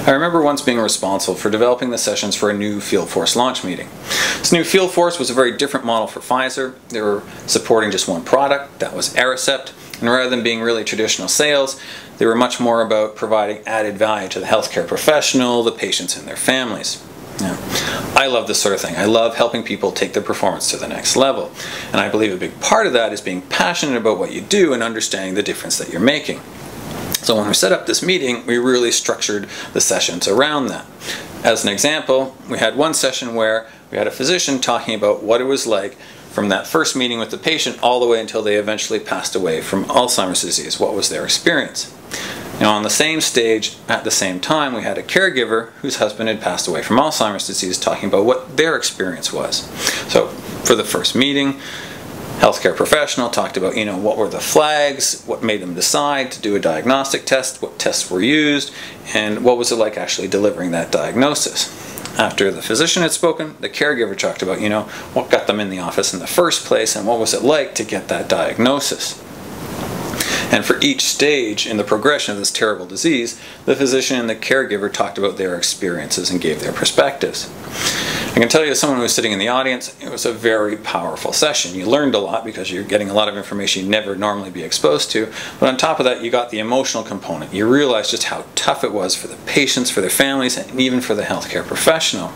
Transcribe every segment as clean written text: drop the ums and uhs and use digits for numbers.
I remember once being responsible for developing the sessions for a new field force launch meeting. This new field force was a very different model for Pfizer. They were supporting just one product, that was Aricept, and rather than being really traditional sales, they were much more about providing added value to the healthcare professional, the patients, and their families. Now, I love this sort of thing. I love helping people take their performance to the next level. And I believe a big part of that is being passionate about what you do and understanding the difference that you're making. So when we set up this meeting, we really structured the sessions around that. As an example, we had one session where we had a physician talking about what it was like from that first meeting with the patient all the way until they eventually passed away from Alzheimer's disease. What was their experience? Now, on the same stage, at the same time, we had a caregiver whose husband had passed away from Alzheimer's disease talking about what their experience was. So for the first meeting, healthcare professional talked about, what were the flags, what made them decide to do a diagnostic test, what tests were used, and what was it like actually delivering that diagnosis. After the physician had spoken, the caregiver talked about, what got them in the office in the first place and what was it like to get that diagnosis. And for each stage in the progression of this terrible disease, the physician and the caregiver talked about their experiences and gave their perspectives. I can tell you, as someone who was sitting in the audience, it was a very powerful session. You learned a lot because you're getting a lot of information you'd never normally be exposed to, but on top of that, you got the emotional component. You realized just how tough it was for the patients, for their families, and even for the healthcare professional.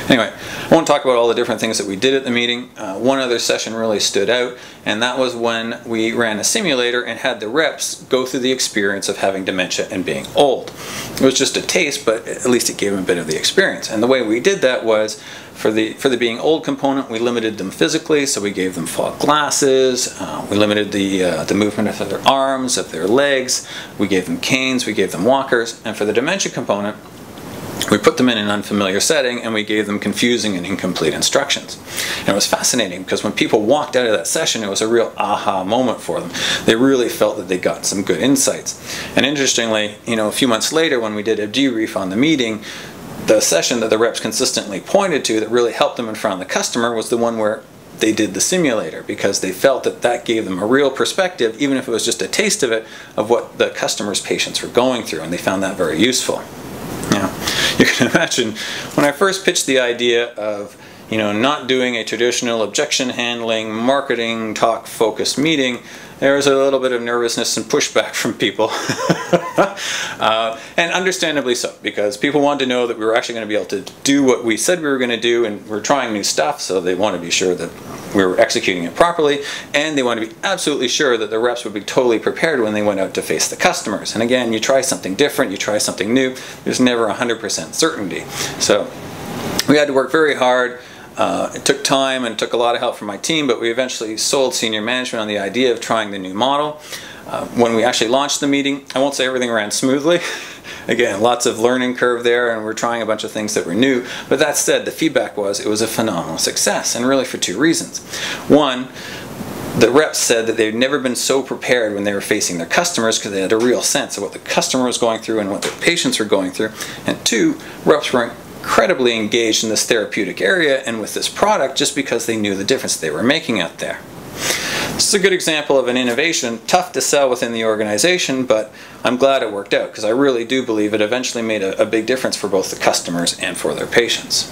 Anyway, I won't talk about all the different things that we did at the meeting. One other session really stood out, and that was when we ran a simulator and had the reps go through the experience of having dementia and being old. It was just a taste, but at least it gave them a bit of the experience. And the way we did that was, for the being old component, we limited them physically, so we gave them fog glasses, we limited the movement of their arms, of their legs, we gave them canes, we gave them walkers, and for the dementia component, we put them in an unfamiliar setting and we gave them confusing and incomplete instructions. And it was fascinating because when people walked out of that session, it was a real aha moment for them. They really felt that they got some good insights. And interestingly, a few months later when we did a debrief on the meeting, the session that the reps consistently pointed to that really helped them in front of the customer was the one where they did the simulator, because they felt that that gave them a real perspective, even if it was just a taste of it, of what the customer's patients were going through, and they found that very useful. Now, you can imagine when I first pitched the idea of, not doing a traditional objection handling, marketing, talk focused meeting, there was a little bit of nervousness and pushback from people. And understandably so, because people wanted to know that we were actually going to be able to do what we said we were going to do, and we're trying new stuff, so they want to be sure that we were executing it properly, and they want to be absolutely sure that the reps would be totally prepared when they went out to face the customers. And again, you try something different, you try something new, there's never 100% certainty. So we had to work very hard. It took time and it took a lot of help from my team, but we eventually sold senior management on the idea of trying the new model. When we actually launched the meeting, I won't say everything ran smoothly. Again, lots of learning curve there, and we're trying a bunch of things that were new. But that said, the feedback was it was a phenomenal success, and really for two reasons. One, the reps said that they'd never been so prepared when they were facing their customers because they had a real sense of what the customer was going through and what their patients were going through. And two, reps were incredibly engaged in this therapeutic area and with this product just because they knew the difference they were making out there. This is a good example of an innovation, tough to sell within the organization, but I'm glad it worked out because I really do believe it eventually made a big difference for both the customers and for their patients.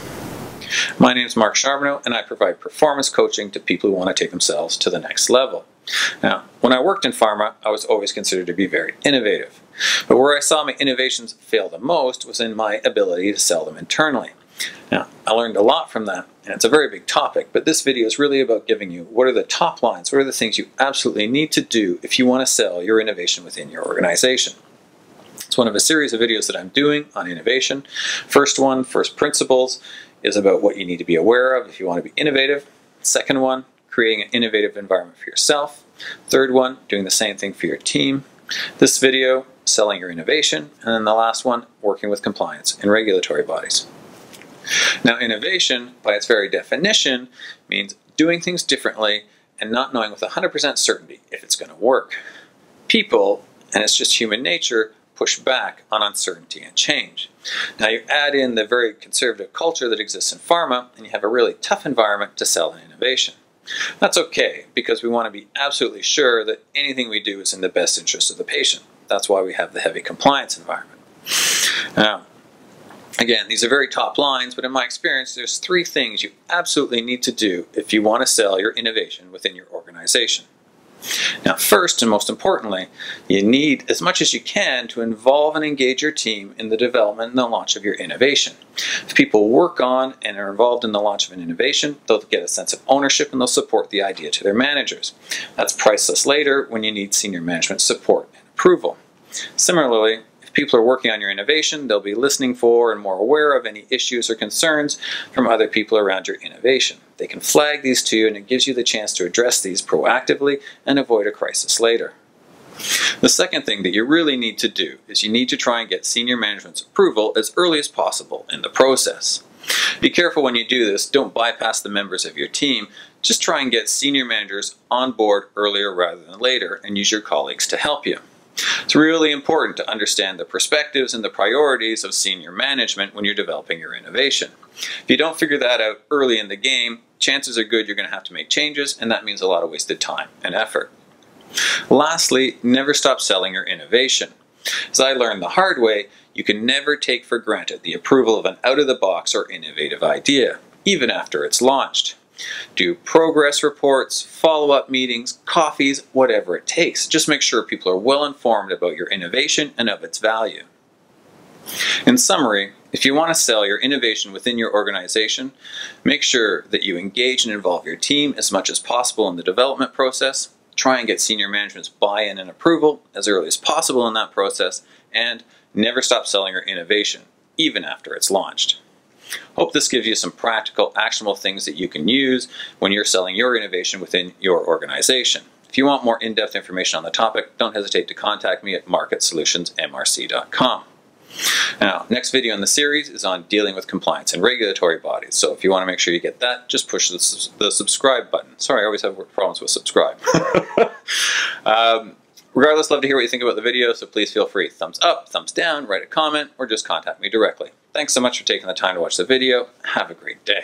My name is Marc Charbonneau, and I provide performance coaching to people who want to take themselves to the next level. Now, when I worked in pharma, I was always considered to be very innovative. But where I saw my innovations fail the most was in my ability to sell them internally. Now, I learned a lot from that, and it's a very big topic, but this video is really about giving you what are the top lines, what are the things you absolutely need to do if you want to sell your innovation within your organization. It's one of a series of videos that I'm doing on innovation. First one, First Principles, is about what you need to be aware of if you want to be innovative. Second one, creating an innovative environment for yourself. Third one, doing the same thing for your team. This video, selling your innovation. And then the last one, working with compliance and regulatory bodies. Now, innovation, by its very definition, means doing things differently and not knowing with 100% certainty if it's going to work. People, and it's just human nature, push back on uncertainty and change. Now you add in the very conservative culture that exists in pharma, and you have a really tough environment to sell an innovation. That's okay, because we want to be absolutely sure that anything we do is in the best interest of the patient. That's why we have the heavy compliance environment. Now, again, these are very top lines, but in my experience, there's 3 things you absolutely need to do if you want to sell your innovation within your organization. Now, first and most importantly, you need as much as you can to involve and engage your team in the development and the launch of your innovation. If people work on and are involved in the launch of an innovation, they'll get a sense of ownership and they'll support the idea to their managers. That's priceless later when you need senior management support and approval. Similarly, people are working on your innovation, they'll be listening for and more aware of any issues or concerns from other people around your innovation. They can flag these to you, and it gives you the chance to address these proactively and avoid a crisis later. The second thing that you really need to do is you need to try and get senior management's approval as early as possible in the process. Be careful when you do this, don't bypass the members of your team. Just try and get senior managers on board earlier rather than later, and use your colleagues to help you. It's really important to understand the perspectives and the priorities of senior management when you're developing your innovation. If you don't figure that out early in the game, chances are good you're going to have to make changes, and that means a lot of wasted time and effort. Lastly, never stop selling your innovation. As I learned the hard way, you can never take for granted the approval of an out-of-the-box or innovative idea, even after it's launched. Do progress reports, follow-up meetings, coffees, whatever it takes. Just make sure people are well informed about your innovation and of its value. In summary, if you want to sell your innovation within your organization, make sure that you engage and involve your team as much as possible in the development process. Try and get senior management's buy-in and approval as early as possible in that process, and never stop selling your innovation, even after it's launched. Hope this gives you some practical, actionable things that you can use when you're selling your innovation within your organization. If you want more in-depth information on the topic, don't hesitate to contact me at marc@solutionsmrc.com. Now, next video in the series is on dealing with compliance and regulatory bodies. So if you want to make sure you get that, just push the subscribe button. Sorry, I always have problems with subscribe. Regardless, love to hear what you think about the video, so please feel free. Thumbs up, thumbs down, write a comment, or just contact me directly. Thanks so much for taking the time to watch the video. Have a great day.